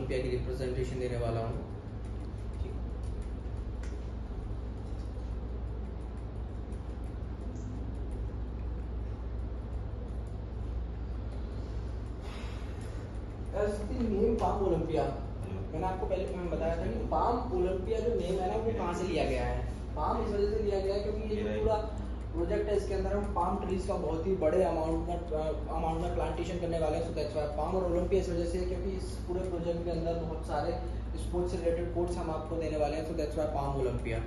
Olympia की representation देने वाला हूँ। नेम पाम ओलंपिया, मैंने आपको पहले बताया था कि पाम ओलंपिया जो नेम है ना वो कहाँ से लिया गया है। पाम इस वजह से लिया गया है क्योंकि ये पूरा प्रोजेक्ट है, इसके अंदर हम पाम ट्रीज का बहुत ही बड़े अमाउंट में प्लांटेशन करने वाले हैं। सो दैट्स व्हाई पाम और ओलंपिया इस वजह से, क्योंकि इस पूरे प्रोजेक्ट के अंदर बहुत सारे स्पोर्ट्स से रिलेटेड कोर्स हम आपको देने वाले हैं। So that's why palm Olympia,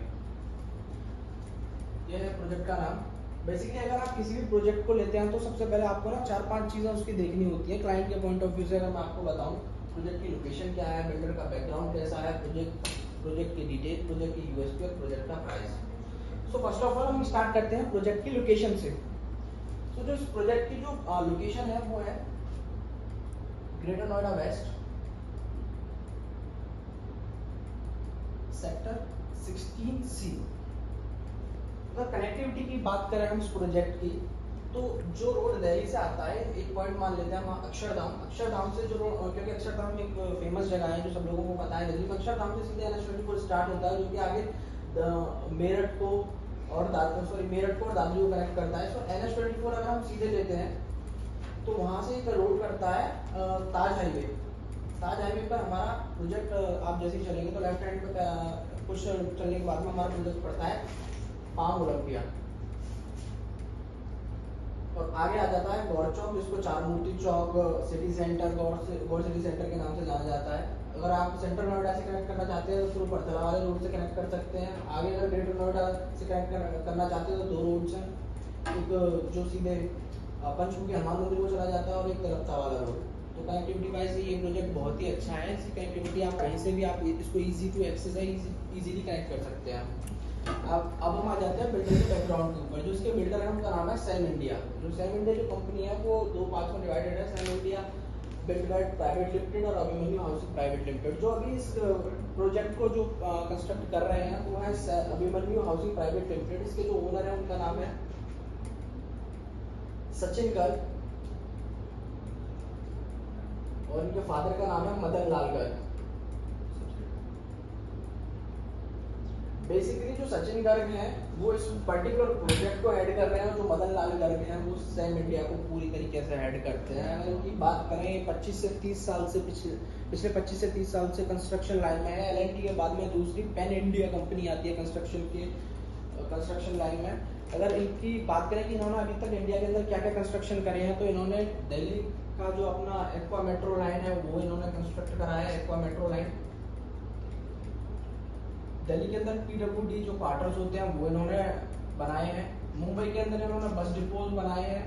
ये है प्रोजेक्ट का नाम। बेसिकली अगर आप किसी भी प्रोजेक्ट को लेते हैं तो सबसे पहले आपको ना 4-5 चीज़ें उसकी देखनी होती है क्लाइंट के पॉइंट ऑफ व्यू से। अगर मैं आपको बताऊं प्रोजेक्ट की लोकेशन क्या है, बिल्डर का बैकग्राउंड कैसा है, प्रोजेक्ट की डिटेल, प्रोजेक्ट की यूएसपी और प्रोजेक्ट का price. So first of all हम स्टार्ट करते हैं प्रोजेक्ट की लोकेशन से। तो जो इस प्रोजेक्ट की जो लोकेशन है वो है greater Noida waste, sector 16C। अगर कनेक्टिविटी की बात करें हम इस प्रोजेक्ट की, तो जो रोड दिल्ली से आता है, एक पॉइंट मान लेते हैं हम अक्षरधाम से जो रोड, क्योंकि अक्षरधाम एक फेमस जगह है जो सब लोगों को पता है दिल्ली में। अक्षरधाम से सीधे NH-24 स्टार्ट होता है जो कि आगे मेरठ को और दादरी को कनेक्ट करता है। सो NH-24 अगर हम सीधे लेते हैं तो वहाँ से एक रोड करता है ताज हाईवे पर हमारा प्रोजेक्ट। आप जैसे ही चलेंगे तो लेफ्ट हैंड पे कुछ चलने के बाद में हमारा प्रोजेक्ट पड़ता है पाम ओलंपिया, और आगे आ जाता है गौर चौक, जिसको चार मूर्ति चौक, सिटी सेंटर, गौर सिटी सेंटर के नाम से जाना जाता है। अगर आप सेंट्रल नोएडा से कनेक्ट करना चाहते हैं तो थ्रू परतला वाले रोड से कनेक्ट कर सकते हैं। आगे अगर ग्रेटर नोएडा से कनेक्ट करना चाहते हैं तो 2 रोड्स हैं, एक जो सीधे पंचमुखी हनुमान मंदिर को चला जाता है और एक तरफ्ता वाला रोड। तो कनेक्टिविटी वाइज ये प्रोजेक्ट बहुत ही अच्छा है। इसकी कनेक्टिविटी आप कहीं से भी आप इसको ईजी टू एक्सेस है, इजीली कनेक्ट कर सकते हैं। अब हम आ जाते हैं बिल्डर के बैकग्राउंड के ऊपर। जो इसके बिल्डर है उनका नाम है सैम इंडिया। जो सैम इंडिया जो कंपनी है वो 2 पार्ट्स में डिवाइडेड है, सैम इंडिया बिल्डवेट प्राइवेट लिमिटेड और अभिमन्यु हाउसिंग प्राइवेट लिमिटेड। जो अभी इस प्रोजेक्ट को जो कंस्ट्रक्ट कर रहे हैं वो है अभिमन्यु हाउसिंग प्राइवेट लिमिटेड। इसके जो ओनर है उनका नाम है सचिन गर्ग और इनके फादर का नाम है मदन लाल गर्ग। बेसिकली जो सचिन गर्ग हैं वो इस पर्टिकुलर प्रोजेक्ट को हेड कर रहे हैं, और जो मदन लाल गर्ग हैं वो सैम इंडिया को पूरी तरीके से हेड करते हैं। अगर उनकी बात करें 25 से 30 साल से पिछले 25 से 30 साल से कंस्ट्रक्शन लाइन में है। LNT के बाद में दूसरी पैन इंडिया कंपनी आती है कंस्ट्रक्शन लाइन में। अगर इनकी बात करें कि इन्होंने अभी तक इंडिया के अंदर क्या क्या कंस्ट्रक्शन करे हैं, तो इन्होंने दिल्ली का जो अपना एक्वा मेट्रो लाइन है वो इन्होंने कंस्ट्रक्ट कराया है, एक्वा मेट्रो लाइन। दिल्ली के अंदर PWD जो क्वार्टर्स होते हैं वो इन्होंने बनाए हैं। मुंबई के अंदर इन्होंने बस डिपोज बनाए हैं।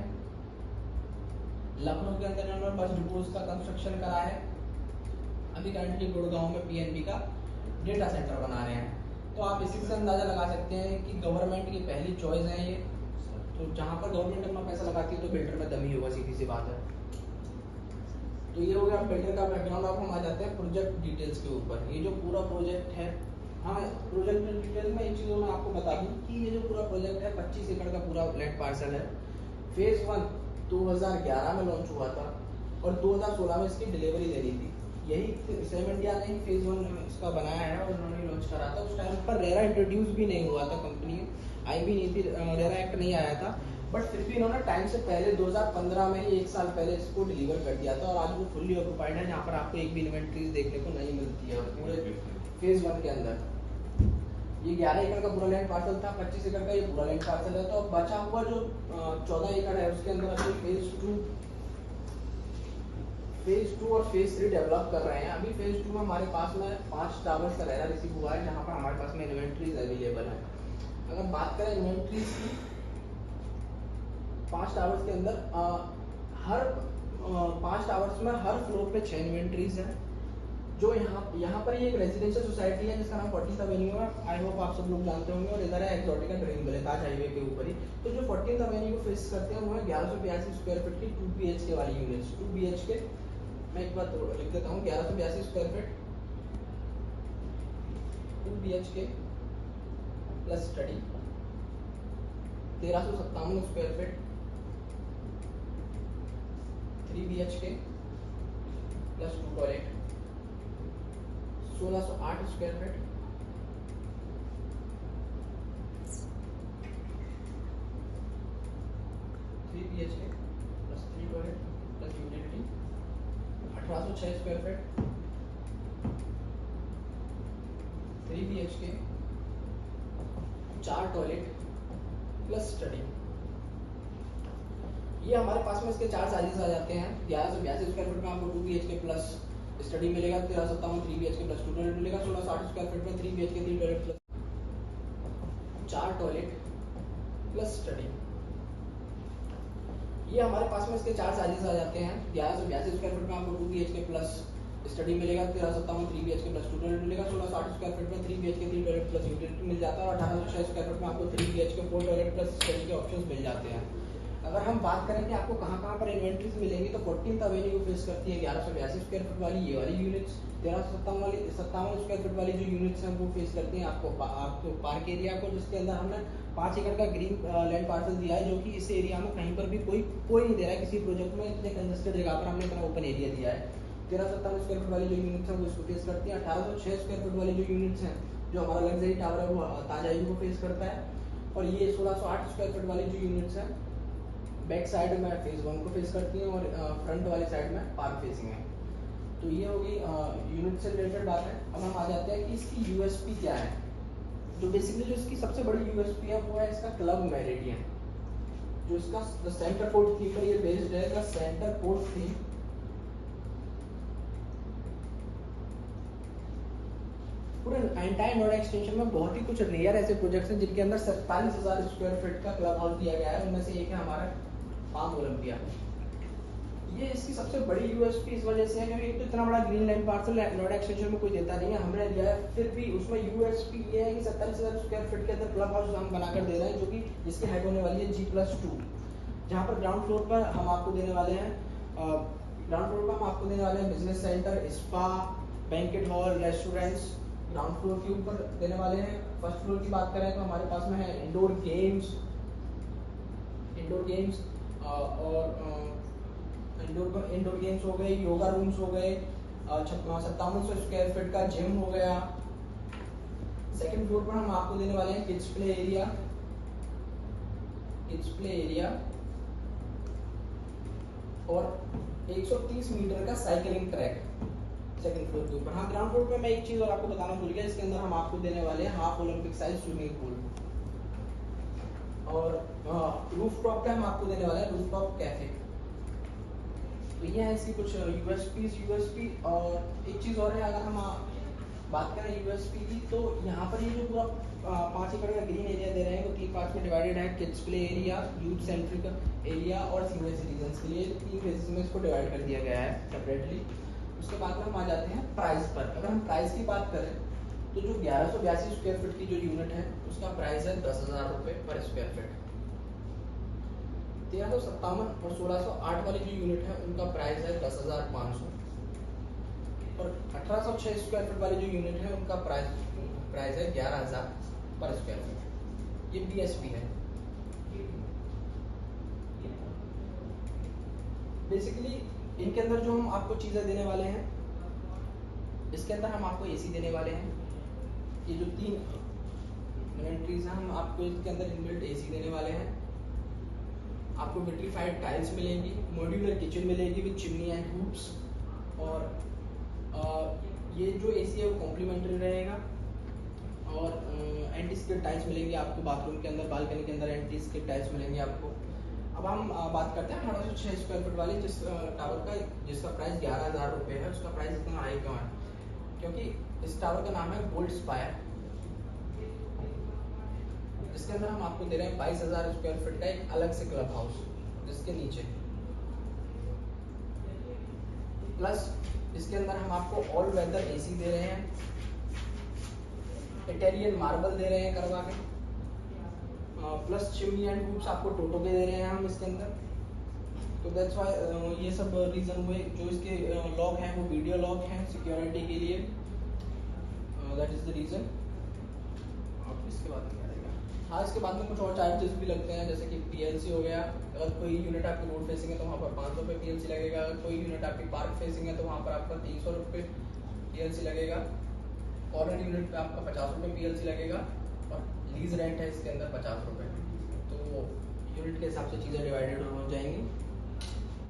लखनऊ के अंदर इन्होंने बस डिपोज का कंस्ट्रक्शन करा है। अभी करंटली गुड़गांव में PNB का डेटा सेंटर बना रहे हैं। तो आप इसी से अंदाजा लगा सकते हैं कि गवर्नमेंट की पहली चॉइस है ये। तो जहाँ पर गवर्नमेंट अपना पैसा लगाती है तो बिल्डर में दम ही होगा, सीधी सी बात है। तो ये हो गया बिल्डर का बैकग्राउंड। अब हम आ जाते हैं प्रोजेक्ट डिटेल्स के ऊपर। ये जो पूरा प्रोजेक्ट है, हाँ प्रोजेक्ट डिटेल में एक चीज़ मैं आपको बता दूं कि ये जो पूरा प्रोजेक्ट है 25 एकड़ का पूरा लैंड पार्सल है। फेज 1 2011 में लॉन्च हुआ था और 2016 में इसकी डिलीवरी देनी थी। यही सैम इंडिया ने ही फेज 1 इसका बनाया है और उन्होंने लॉन्च करा था। उस टाइम पर रेरा इंट्रोड्यूस भी नहीं हुआ था, कंपनी आई भी नहीं थी, रेरा एक्ट नहीं आया था। बट फिर भी इन्होंने टाइम से पहले 2015 में ही 1 साल पहले इसको डिलीवर कर दिया था और आज वो फुल्ली ऑक्यूपाइड है, जहाँ पर आपको एक भी इन्वेंट्रीज देखने को नहीं मिलती है पूरे फेज 1 के अंदर। ये 11 एकड़ का पूरा लैंड पार्सल था, 25 एकड़ का ये पूरा लैंड पार्सल है। तो अब बचा हुआ जो 14 एकड़ है उसके अंदर अभी फेज 2 और फेज 3 डेवलप कर रहे हैं। अभी फेज 2 में हमारे पास में 5 टावर्स का रेरा रिसीव हुआ है, जहाँ पर हमारे पास में इन्वेंट्रीज अवेलेबल है। अगर बात करें इन्वेंट्रीज की, 5 टावर्स के अंदर हर 5 टावर्स में हर फ्लोर पे 6 इन्वेंट्रीज हैं। जो यहाँ पर ये एक रेजिडेंशियल सोसाइटी है जिसका नाम 14th एवेन्यू है। आई होप आप सब लोग जानते होंगे। और इधर है एक्सोटिका ड्रीम विलेज ताज हाईवे के ऊपर ही। तो जो 14th एवेन्यू को फेस करते हैं वो है 1182 स्क्वायर फीट की 2 BHK वाली यूनिट्स। 2 BHK मैं एक बार लिख देता हूँ, 1182 square feet 2 BHK plus study, 1357 square feet 3 BHK plus 2 toilet, 1608 square feet. Three BHK plus 3 toilet plus utility 1806 square feet. 3 BHK 4 toilet plus study. ये हमारे पास में इसके 4 साइजेस आ जाते हैं। 1182 स्क्वायर फीट में आपको 2 BHK प्लस स्टडी मिलेगा। 1357 3 BHK प्लस 2 टॉयलेट मिलेगा। 1660 स्क्वायर फीट में 3 BHK 3 toilet plus 4 toilet plus study. ये हमारे पास में इसके 4 साइजेस आ जाते हैं। 1182 स्क्वायर फीट में आपको 2 BHK प्लस स्टडी मिलेगा। 1357 3 BHK प्लस 2 टॉयलेट मिलेगा। 1660 स्क्वायर फीट में 3 BHK 3 टॉयलेट प्लस यूटिलिटी मिल जाता है। और 1806 स्क्वायर फीट में आपको 3 BHK 4 टॉयलेट प्लस स्टडी के ऑप्शंस मिल जाते हैं। अगर हम बात करें कि आपको कहाँ पर इन्वेंट्रीज मिलेंगी, तो 14th एवेन्यू को फेस करती है 1182 स्क्वायर फीट वाली ये वाली यूनिट्स। 1357 स्क्वायर फीट वाली जो यूनिट्स हैं वो फेस करती हैं आपको पार्क एरिया को, जिसके अंदर हमने 5 एकड़ का ग्रीन लैंड पार्सल दिया है, जो कि इस एरिया में कहीं पर भी कोई नहीं दे रहा है। किसी प्रोजेक्ट में इतने कंजेस्टेड जगह पर हमने इतना ओपन एरिया दिया है। 1357 स्क्वायर फीट वाली जो यूनिट्स हैं वो इसको फेस करती हैं। 1806 स्क्वायर फीट वाली जो यूनिट्स हैं, जो हमारा लग्जरी टावर है, वो ताजाई को फेस करता है। और ये 1608 स्क्वायर फीट वाली जो यूनिट्स हैं बैक साइड में फेज 1 को फेस करती हैं और फ्रंट वाली साइड में पार्क फेसिंग है। तो ये होगी यूनिट से रिलेटेड बात है। अब हम आ जाते हैं कि इसकी यूएसपी क्या है। तो बेसिकली जो इसकी सबसे बड़ी यूएसपी है वो है इसका क्लब मेरिडियन, जो इसका सेंटर पोर्ट थीम पर ये बेस्ड है। इसका सेंटर पोर्ट थीम पूरे एंटायर नोएडा एक्सटेंशन में बहुत ही कुछ रेयर ऐसे प्रोजेक्ट्स हैं जिनके अंदर 47,000 स्क्वायर फीट का क्लब हाउस दिया गया है। उनमें से एक है हमारा पाम ओलंपिया। ये इसकी सबसे बड़ी यूएसपी इस वजह से है क्योंकि एक तो इतना बड़ा green land parcel Noida extension में कोई देता नहीं है, हमने दिया है। फिर भी उसमें यूएसपी ये है कि 47,000 स्क्वायर फीट के अंदर क्लब हाउस हम बनाकर दे रहे हैं, जो कि जिसकी हाइट होने वाली है G+2। जहाँ पर ग्राउंड फ्लोर पर हम आपको देने वाले हैं business centre, spa, banquet hall, restaurants ground floor के ऊपर देने वाले हैं। फर्स्ट फ्लोर की बात करें तो हमारे पास में है इंडोर गेम्स और इंडोर गेम्स हो गए, योगा रूम्स हो गए, 5700 स्क्वायर फीट का जिम हो गया। सेकंड फ्लोर पर हम आपको देने वाले हैं किड्स प्ले एरिया और 130 मीटर का साइकिलिंग ट्रैक सेकंड फ्लोर के ऊपर। हाँ, ग्राउंड फ्लोर पे मैं एक चीज और आपको बताना भूल गया, इसके अंदर हम आपको देने वाले हैं half Olympic size swimming pool. और रूफ टॉप पे हम आपको देने वाले हैं रूफ टॉप कैफे। तो ये है इसकी कुछ यूएसपी। और एक चीज और है, अगर हम बात करें यूएसपी की, तो यहाँ पर ये जो पूरा 5 एकड़ का ग्रीन एरिया दे रहे हैं वो 3 पार्ट में डिवाइडेड है। Kids play area, youth centric area और सीनियर सिटीजन्स के लिए 3 फेजेस में इसको डिवाइड कर दिया गया है सेपरेटली। उसके बाद में हम आ जाते हैं प्राइस पर। अगर हम प्राइस की बात करें तो जो 1182 स्क्वायर फीट की जो यूनिट है उसका प्राइस है 10,000 रुपये पर स्क्वायर फीट। 1357 और 1608 वाली जो यूनिट है उनका प्राइस है 10,500 और 1806 स्क्वायर फीट वाली जो यूनिट है उनका प्राइस है 11,000 पर स्क्वायर फीट। ये बीएसपी है। बेसिकली इनके अंदर जो हम आपको चीज़ें देने वाले हैं, इसके अंदर हम आपको एसी देने वाले हैं। ये जो 3 इन्वेंट्रीज हैं, हम आपको इसके अंदर इनबिल्ट एसी देने वाले हैं। आपको विट्रीफाइड टाइल्स मिलेंगी, मॉड्यूलर किचन मिलेगी विद चिमनी एंड हूप्स। और ये जो एसी है वो कॉम्प्लीमेंट्री रहेगा। और एंटी स्किड टाइल्स मिलेंगी आपको बाथरूम के अंदर, बालकनी के अंदर एंटी स्किड टाइल्स मिलेंगे आपको। अब हम बात करते हैं 1806 स्क्वायर फीट वाले जिस टावर का, जिसका प्राइस 11,000 रुपये है। उसका प्राइस इतना हाई क्यों है? क्योंकि इस टावर का नाम है गोल्ड स्पायर, जिसके अंदर हम आपको दे रहे हैं 22,000 स्क्वायर फीट का एक अलग से क्लब हाउस, जिसके नीचे प्लस इसके अंदर हम आपको ऑल वेदर एसी दे रहे हैं, इटालियन मार्बल दे रहे हैं करवा के, प्लस चिमनी एंड हूप्स आपको टोटो के दे रहे हैं हम इसके अंदर। तो दैट्स व्हाई ये सब रीजन हुए। जो इसके लॉक हैं वो वीडियो लॉक हैं सिक्योरिटी के लिए, दैट इज द रीजन। अब इसके बाद क्या रहेगा? हाँ, इसके बाद में कुछ और चार्जेस भी लगते हैं, जैसे कि पीएलसी हो गया। अगर कोई यूनिट आपकी रोड फेसिंग है तो वहाँ पर 500 रुपये पीएलसी लगेगा। अगर कोई यूनिट आपकी पार्क फेसिंग है तो वहाँ पर आपका 300 रुपये पीएलसी लगेगा। कॉर्नर यूनिट पे आपका 50 रुपये PLC लगेगा और लीज रेंट है इसके अंदर 50 रुपये। तो यूनिट के हिसाब से चीज़ें डिवाइडेड हो जाएंगी।